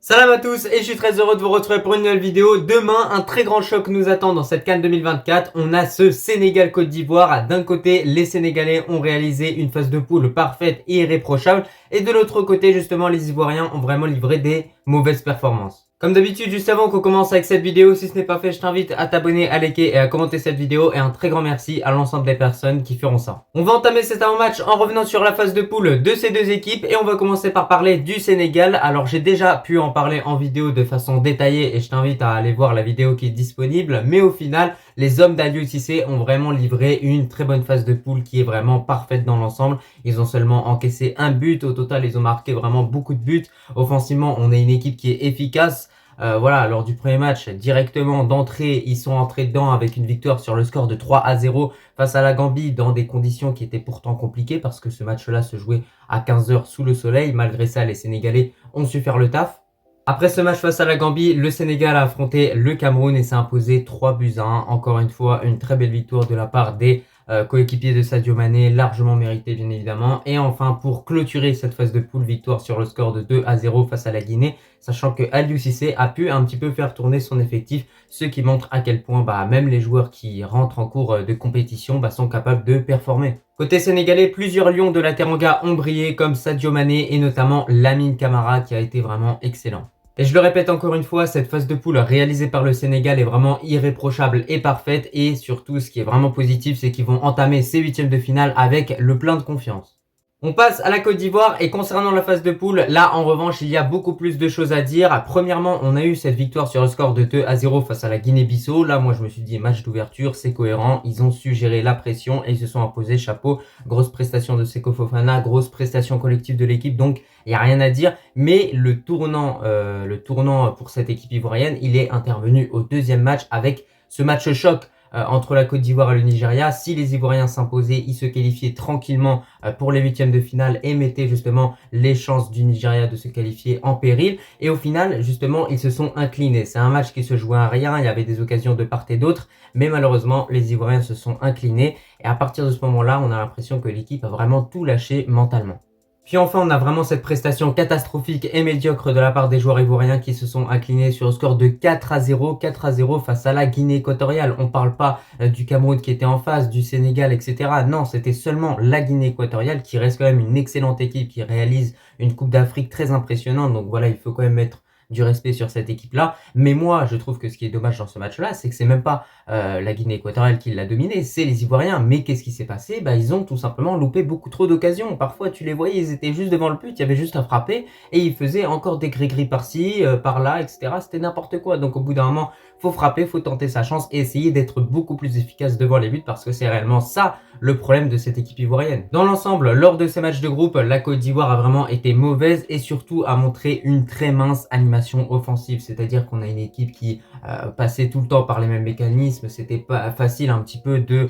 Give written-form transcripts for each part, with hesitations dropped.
Salam à tous et je suis très heureux de vous retrouver pour une nouvelle vidéo. Demain, un très grand choc nous attend dans cette CAN 2024. On a ce Sénégal-Côte d'Ivoire. D'un côté, les Sénégalais ont réalisé une phase de poule parfaite et irréprochable. Et de l'autre côté, justement, les Ivoiriens ont vraiment livré des mauvaises performances. Comme d'habitude, juste avant qu'on commence avec cette vidéo, si ce n'est pas fait, je t'invite à t'abonner, à liker et à commenter cette vidéo. Et un très grand merci à l'ensemble des personnes qui feront ça. On va entamer cet avant-match en revenant sur la phase de poule de ces deux équipes. Et on va commencer par parler du Sénégal. Alors j'ai déjà pu en parler en vidéo de façon détaillée et je t'invite à aller voir la vidéo qui est disponible. Mais au final, les hommes d'Aliou Cissé ont vraiment livré une très bonne phase de poule qui est vraiment parfaite dans l'ensemble. Ils ont seulement encaissé un but. Au total, ils ont marqué vraiment beaucoup de buts. Offensivement, on a une équipe qui est efficace. Voilà, lors du premier match, directement d'entrée, ils sont entrés dedans avec une victoire sur le score de 3-0 face à la Gambie dans des conditions qui étaient pourtant compliquées parce que ce match-là se jouait à 15h sous le soleil. Malgré ça, les Sénégalais ont su faire le taf. Après ce match face à la Gambie, le Sénégal a affronté le Cameroun et s'est imposé 3-1. Encore une fois, une très belle victoire de la part des coéquipiers de Sadio Mané, largement mérité bien évidemment. Et enfin, pour clôturer cette phase de poule, victoire sur le score de 2-0 face à la Guinée, sachant que Aliou Cissé a pu un petit peu faire tourner son effectif, ce qui montre à quel point même les joueurs qui rentrent en cours de compétition sont capables de performer. Côté sénégalais, plusieurs lions de la Teranga ont brillé comme Sadio Mané et notamment Lamine Camara qui a été vraiment excellent. Et je le répète encore une fois, cette phase de poule réalisée par le Sénégal est vraiment irréprochable et parfaite. Et surtout, ce qui est vraiment positif, c'est qu'ils vont entamer ces huitièmes de finale avec le plein de confiance. On passe à la Côte d'Ivoire et concernant la phase de poule, là en revanche il y a beaucoup plus de choses à dire. Premièrement, on a eu cette victoire sur le score de 2-0 face à la Guinée-Bissau. Là moi je me suis dit match d'ouverture, c'est cohérent, ils ont su gérer la pression et ils se sont imposés, chapeau. Grosse prestation de Seko Fofana, grosse prestation collective de l'équipe, donc il n'y a rien à dire. Mais le tournant pour cette équipe ivoirienne, il est intervenu au deuxième match avec ce match choc entre la Côte d'Ivoire et le Nigeria. Si les Ivoiriens s'imposaient, ils se qualifiaient tranquillement pour les huitièmes de finale et mettaient justement les chances du Nigeria de se qualifier en péril. Et au final, justement, ils se sont inclinés. C'est un match qui se jouait à rien, il y avait des occasions de part et d'autre, mais malheureusement, les Ivoiriens se sont inclinés. Et à partir de ce moment-là, on a l'impression que l'équipe a vraiment tout lâché mentalement. Puis enfin, on a vraiment cette prestation catastrophique et médiocre de la part des joueurs ivoiriens qui se sont inclinés sur le score de 4-0 face à la Guinée équatoriale. On parle pas du Cameroun qui était en face, du Sénégal, etc. Non, c'était seulement la Guinée équatoriale qui reste quand même une excellente équipe qui réalise une Coupe d'Afrique très impressionnante. Donc voilà, il faut quand même mettre du respect sur cette équipe-là. Mais moi, je trouve que ce qui est dommage dans ce match-là, c'est que c'est même pas la Guinée équatoriale qui l'a dominé, c'est les Ivoiriens. Mais qu'est-ce qui s'est passé? Ils ont tout simplement loupé beaucoup trop d'occasions. Parfois, tu les voyais, ils étaient juste devant le but, il y avait juste à frapper et ils faisaient encore des gris-gris par-ci, par-là, etc. C'était n'importe quoi. Donc au bout d'un moment, faut frapper, faut tenter sa chance et essayer d'être beaucoup plus efficace devant les buts parce que c'est réellement ça le problème de cette équipe ivoirienne. Dans l'ensemble, lors de ces matchs de groupe, la Côte d'Ivoire a vraiment été mauvaise et surtout a montré une très mince animation offensive. C'est-à-dire qu'on a une équipe qui passait tout le temps par les mêmes mécanismes. C'était pas facile un petit peu de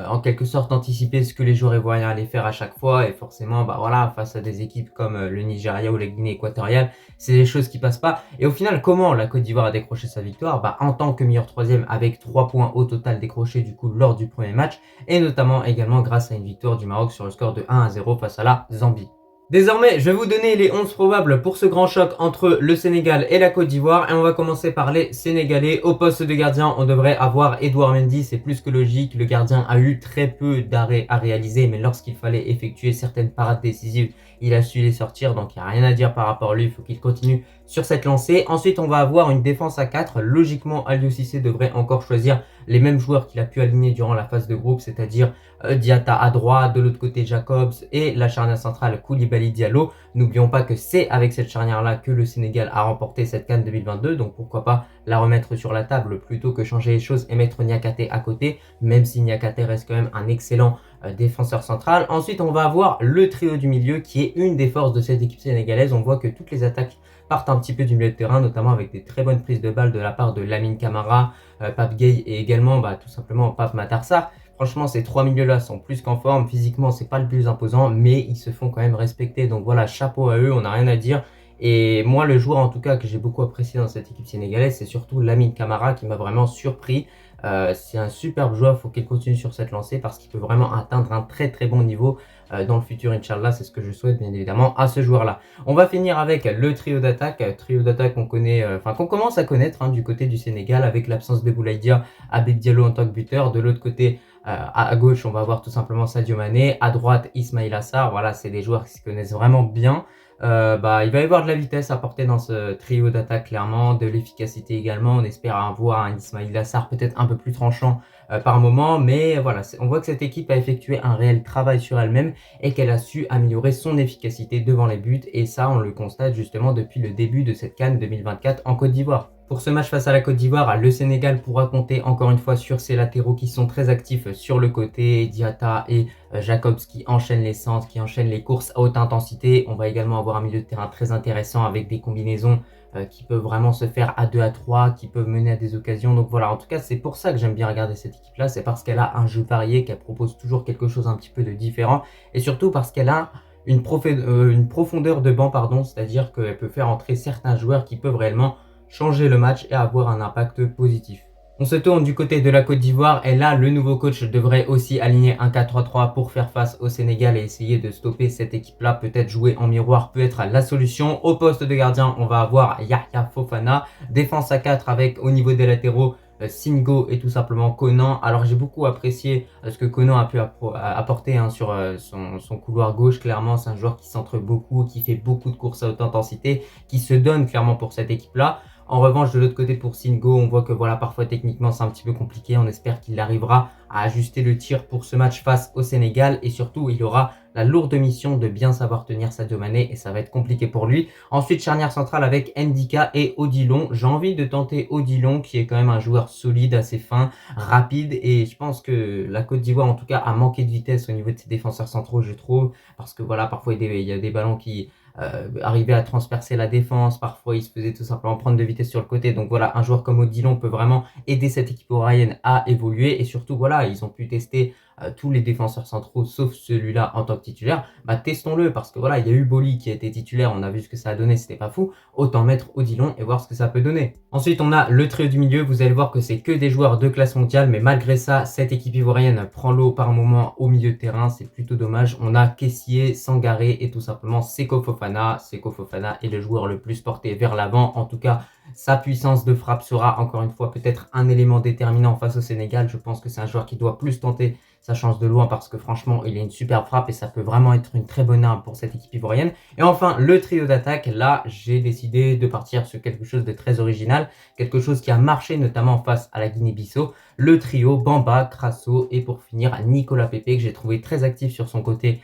en quelque sorte anticiper ce que les joueurs ivoiriens allaient faire à chaque fois et forcément voilà, face à des équipes comme le Nigeria ou la Guinée équatoriale, c'est des choses qui passent pas. Et au final, comment la Côte d'Ivoire a décroché sa victoire? En tant que meilleur troisième avec 3 points au total décrochés du coup lors du premier match et notamment également grâce à une victoire du Maroc sur le score de 1-0 face à la Zambie. Désormais, je vais vous donner les 11 probables pour ce grand choc entre le Sénégal et la Côte d'Ivoire. Et on va commencer par les Sénégalais. Au poste de gardien, on devrait avoir Edouard Mendy, c'est plus que logique. Le gardien a eu très peu d'arrêts à réaliser, mais lorsqu'il fallait effectuer certaines parades décisives, il a su les sortir. Donc il n'y a rien à dire par rapport à lui, il faut qu'il continue sur cette lancée. Ensuite, on va avoir une défense à 4. Logiquement, Aliou Cissé devrait encore choisir les mêmes joueurs qu'il a pu aligner durant la phase de groupe, c'est-à-dire Diatta à droite, de l'autre côté Jacobs et la charnière centrale Koulibaly Diallo. N'oublions pas que c'est avec cette charnière-là que le Sénégal a remporté cette CAN 2022, donc pourquoi pas la remettre sur la table plutôt que changer les choses et mettre Niakhaté à côté, même si Niakhaté reste quand même un excellent défenseur central. Ensuite, on va avoir le trio du milieu qui est une des forces de cette équipe sénégalaise. On voit que toutes les attaques partent un petit peu du milieu de terrain, notamment avec des très bonnes prises de balles de la part de Lamine Camara, Pape Gueye et également tout simplement Pape Matar Sarr. Franchement, ces trois milieux-là sont plus qu'en forme. Physiquement, c'est pas le plus imposant, mais ils se font quand même respecter. Donc voilà, chapeau à eux, on n'a rien à dire. Et moi, le joueur en tout cas que j'ai beaucoup apprécié dans cette équipe sénégalaise, c'est surtout Lamine Camara qui m'a vraiment surpris. C'est un superbe joueur, il faut qu'il continue sur cette lancée parce qu'il peut vraiment atteindre un très très bon niveau dans le futur, Inch'Allah. C'est ce que je souhaite bien évidemment à ce joueur-là. On va finir avec le trio d'attaque. Trio d'attaque qu'on connaît, qu'on commence à connaître du côté du Sénégal avec l'absence de Boulaïdia, Habib Diallo en tant que buteur. De l'autre côté, à gauche, on va avoir tout simplement Sadio Mané. À droite, Ismaïla Sarr. Voilà, c'est des joueurs qui se connaissent vraiment bien. Il va y avoir de la vitesse apportée dans ce trio d'attaque clairement, de l'efficacité également. On espère avoir un Ismaïla Sarr peut-être un peu plus tranchant par moment, mais voilà, on voit que cette équipe a effectué un réel travail sur elle-même et qu'elle a su améliorer son efficacité devant les buts, et ça on le constate justement depuis le début de cette CAN 2024 en Côte d'Ivoire. Pour ce match face à la Côte d'Ivoire, le Sénégal pourra compter encore une fois sur ses latéraux qui sont très actifs sur le côté, Diatta et Jacobs qui enchaînent les centres, qui enchaînent les courses à haute intensité. On va également avoir un milieu de terrain très intéressant avec des combinaisons qui peuvent vraiment se faire à 2 à 3, qui peuvent mener à des occasions. Donc voilà, en tout cas, c'est pour ça que j'aime bien regarder cette équipe-là. C'est parce qu'elle a un jeu varié, qu'elle propose toujours quelque chose un petit peu de différent, et surtout parce qu'elle a une profondeur de banc, c'est-à-dire qu'elle peut faire entrer certains joueurs qui peuvent réellement changer le match et avoir un impact positif. On se tourne du côté de la Côte d'Ivoire et là, le nouveau coach devrait aussi aligner un 4-3-3 pour faire face au Sénégal et essayer de stopper cette équipe-là. Peut-être jouer en miroir peut être la solution. Au poste de gardien, on va avoir Yahya Fofana. Défense à 4 avec au niveau des latéraux Singo et tout simplement Conan. Alors j'ai beaucoup apprécié ce que Conan a pu apporter sur son couloir gauche. Clairement, c'est un joueur qui centre beaucoup, qui fait beaucoup de courses à haute intensité, qui se donne clairement pour cette équipe-là. En revanche, de l'autre côté pour Singo, on voit que voilà, parfois techniquement c'est un petit peu compliqué. On espère qu'il arrivera à ajuster le tir pour ce match face au Sénégal, et surtout il aura la lourde mission de bien savoir tenir Sadio Mané et ça va être compliqué pour lui. Ensuite, charnière centrale avec Ndika et Odilon. J'ai envie de tenter Odilon qui est quand même un joueur solide, assez fin, rapide, et je pense que la Côte d'Ivoire en tout cas a manqué de vitesse au niveau de ses défenseurs centraux, je trouve, parce que voilà, parfois il y a des ballons qui arriver à transpercer la défense, parfois il se faisait tout simplement prendre de vitesse sur le côté. Donc voilà, un joueur comme Odilon peut vraiment aider cette équipe ivoirienne à évoluer, et surtout voilà, ils ont pu tester tous les défenseurs centraux sauf celui-là en tant que titulaire. Testons-le, parce que voilà, il y a eu Boli qui a été titulaire, on a vu ce que ça a donné, c'était pas fou. Autant mettre Odilon et voir ce que ça peut donner. Ensuite, on a le trio du milieu. Vous allez voir que c'est que des joueurs de classe mondiale, mais malgré ça, cette équipe ivoirienne prend l'eau par moment au milieu de terrain, c'est plutôt dommage. On a Kessié, Sangaré et tout simplement Seko Fofana. Seko Fofana est le joueur le plus porté vers l'avant. En tout cas, sa puissance de frappe sera encore une fois peut-être un élément déterminant face au Sénégal. Je pense que c'est un joueur qui doit plus tenter sa chance de loin, parce que franchement il a une superbe frappe et ça peut vraiment être une très bonne arme pour cette équipe ivoirienne. Et enfin, le trio d'attaque, là j'ai décidé de partir sur quelque chose de très original, quelque chose qui a marché notamment face à la Guinée-Bissau. Le trio Bamba, Crasso et pour finir Nicolas Pepe, que j'ai trouvé très actif sur son côté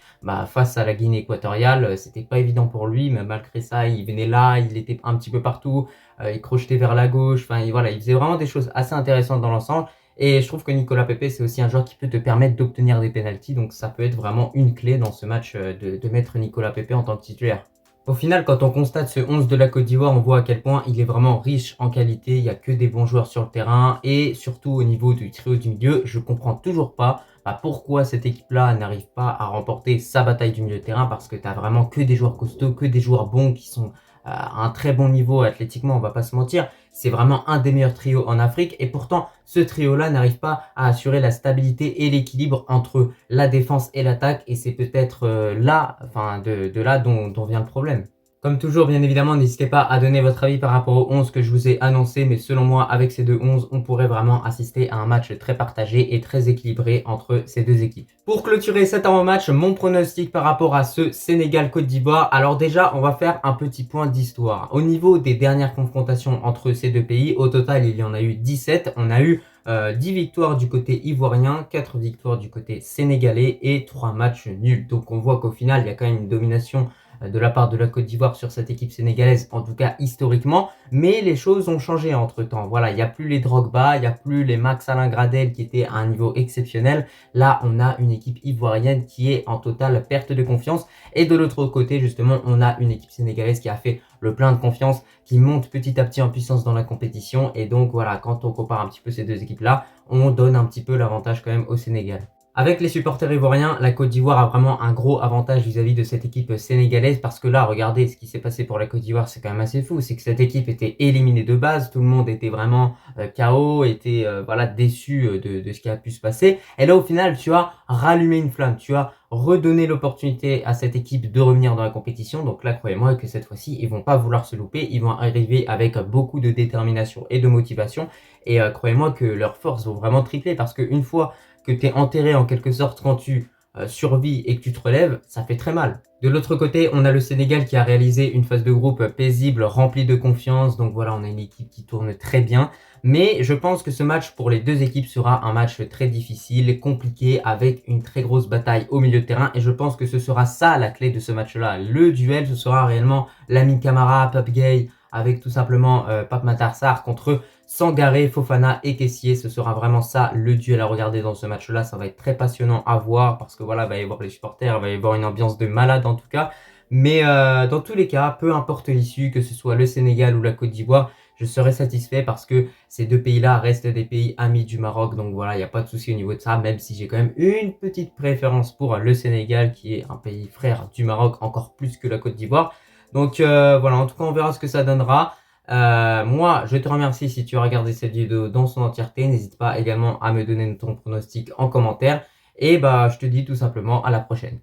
face à la Guinée équatoriale. C'était pas évident pour lui, mais malgré ça il venait là, il était un petit peu partout, il crochetait vers la gauche, voilà, il faisait vraiment des choses assez intéressantes dans l'ensemble. Et je trouve que Nicolas Pepe, c'est aussi un joueur qui peut te permettre d'obtenir des pénaltys. Donc ça peut être vraiment une clé dans ce match de mettre Nicolas Pepe en tant que titulaire. Au final, quand on constate ce 11 de la Côte d'Ivoire, on voit à quel point il est vraiment riche en qualité. Il n'y a que des bons joueurs sur le terrain. Et surtout au niveau du trio du milieu, je comprends toujours pas pourquoi cette équipe-là n'arrive pas à remporter sa bataille du milieu de terrain. Parce que tu as vraiment que des joueurs costauds, que des joueurs bons qui sont à un très bon niveau athlétiquement, on va pas se mentir. C'est vraiment un des meilleurs trios en Afrique, et pourtant ce trio-là n'arrive pas à assurer la stabilité et l'équilibre entre la défense et l'attaque, et c'est peut-être de là dont vient le problème. Comme toujours, bien évidemment, n'hésitez pas à donner votre avis par rapport au 11 que je vous ai annoncé, mais selon moi, avec ces deux 11, on pourrait vraiment assister à un match très partagé et très équilibré entre ces deux équipes. Pour clôturer cet avant-match, mon pronostic par rapport à ce Sénégal-Côte d'Ivoire. Alors déjà, on va faire un petit point d'histoire. Au niveau des dernières confrontations entre ces deux pays, au total, il y en a eu 17. On a eu 10 victoires du côté ivoirien, 4 victoires du côté sénégalais et 3 matchs nuls. Donc on voit qu'au final, il y a quand même une domination de la part de la Côte d'Ivoire sur cette équipe sénégalaise, en tout cas historiquement, mais les choses ont changé entre temps. Voilà, il n'y a plus les Drogba, il n'y a plus les Max Alain Gradel qui étaient à un niveau exceptionnel. Là, on a une équipe ivoirienne qui est en totale perte de confiance, et de l'autre côté, justement, on a une équipe sénégalaise qui a fait le plein de confiance, qui monte petit à petit en puissance dans la compétition. Et donc voilà, quand on compare un petit peu ces deux équipes-là, on donne un petit peu l'avantage quand même au Sénégal. Avec les supporters ivoiriens, la Côte d'Ivoire a vraiment un gros avantage vis-à-vis de cette équipe sénégalaise parce que là, regardez ce qui s'est passé pour la Côte d'Ivoire, c'est quand même assez fou. C'est que cette équipe était éliminée de base, tout le monde était vraiment KO, était voilà déçu de ce qui a pu se passer. Et là, au final, tu as rallumé une flamme, tu as redonné l'opportunité à cette équipe de revenir dans la compétition. Donc là, croyez-moi que cette fois-ci, ils vont pas vouloir se louper, ils vont arriver avec beaucoup de détermination et de motivation. Et croyez-moi que leurs forces vont vraiment tripler parce qu'une fois que tu es enterré en quelque sorte quand tu survis et que tu te relèves, ça fait très mal. De l'autre côté, on a le Sénégal qui a réalisé une phase de groupe paisible, remplie de confiance. Donc voilà, on a une équipe qui tourne très bien. Mais je pense que ce match pour les deux équipes sera un match très difficile, compliqué, avec une très grosse bataille au milieu de terrain. Et je pense que ce sera ça la clé de ce match-là. Le duel, ce sera réellement Lamine Camara, Pape Gueye, avec tout simplement Pape Matar Sarr contre Sangaré, Fofana et Kessié. Ce sera vraiment ça le duel à regarder dans ce match-là. Ça va être très passionnant à voir parce que voilà, il va y avoir les supporters, il va y avoir une ambiance de malade en tout cas. Mais dans tous les cas, peu importe l'issue, que ce soit le Sénégal ou la Côte d'Ivoire, je serai satisfait parce que ces deux pays-là restent des pays amis du Maroc. Donc voilà, il n'y a pas de souci au niveau de ça, même si j'ai quand même une petite préférence pour le Sénégal qui est un pays frère du Maroc encore plus que la Côte d'Ivoire. Donc voilà, en tout cas, on verra ce que ça donnera. Moi, je te remercie si tu as regardé cette vidéo dans son entièreté. N'hésite pas également à me donner ton pronostic en commentaire. Et bah, je te dis tout simplement à la prochaine.